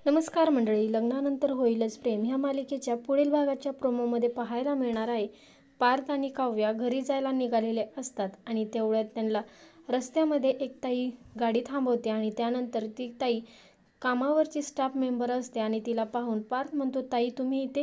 नमस्कार मंडळी, लग्नानंतर होईलच प्रेम ह्या मालिकेच्या पुढील भागाच्या प्रोमोमध्ये पाहायला मिळणार आहे. पार्थ आणि काव्या घरी जायला निघालेले असतात आणि तेवढ्यात त्यांना रस्त्यामध्ये एक ताई गाडी थांबवते आणि त्यानंतर ती ताई कामावरची स्टाफ मेंबर असते आणि तिला पाहून पार्थ म्हणतो, ताई तुम्ही इथे?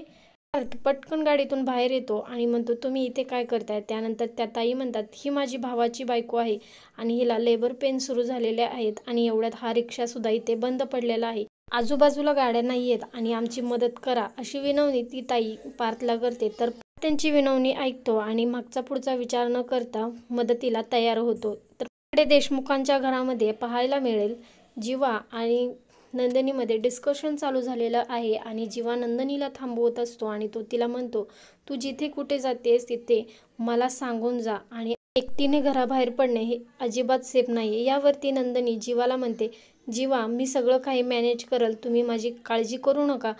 पार्थ पटकन गाडीतून बाहेर येतो आणि म्हणतो, तुम्ही इथे काय करताय? त्यानंतर त्या ताई म्हणतात, ही माझी भावाची बायको आहे आणि हिला लेबर पेन सुरू झालेले आहेत आणि एवढ्यात हा रिक्षासुद्धा इथे बंद पडलेला आहे. आजूबाजूला गाड्या नाही आहेत आणि आमची मदत करा, अशी विनवणी ती ताई पार्थला करते. तर पार्थ त्यांची विनवणी ऐकतो आणि मागचा पुढचा विचार न करता मदतीला तयार होतो. तर इकडे देशमुखांच्या घरामध्ये पाहायला मिळेल, जीवा आणि नंदिनीमध्ये डिस्कशन चालू झालेलं आहे आणि जीवा नंदिनीला थांबवत असतो आणि तो तिला म्हणतो, तू जिथे कुठे जातेस तिथे मला सांगून जा आणि एकटीने घराबाहेर पडणे हे अजिबात सेफ नाही. यावरती नंदिनी जीवाला म्हणते, जीवा मी सगळं काही मॅनेज करल, तुम्ही माझी काळजी करू नका.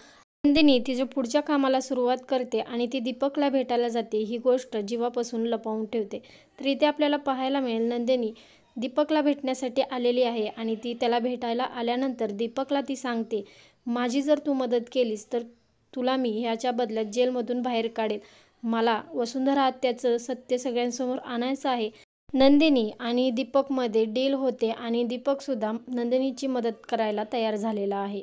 नंदिनी तिच्या पुढच्या कामाला सुरुवात करते आणि ती दीपकला भेटायला जाते. ही गोष्ट जीवापासून लपवून ठेवते. तर इथे आपल्याला पाहायला मिळेल, नंदिनी दीपकला भेटण्यासाठी आलेली आहे आणि ती त्याला भेटायला आल्यानंतर दीपकला ती सांगते, माझी जर तू मदत केलीस तर तुला मी ह्याच्या बदल्यात जेलमधून बाहेर काढेल. मला वसुंधरा हत्याचं सत्य सगळ्यांसमोर आणायचं आहे. नंदिनी आणि दीपकमध्ये डील होते आणि दीपकसुद्धा नंदिनीची मदत करायला तयार झालेला आहे.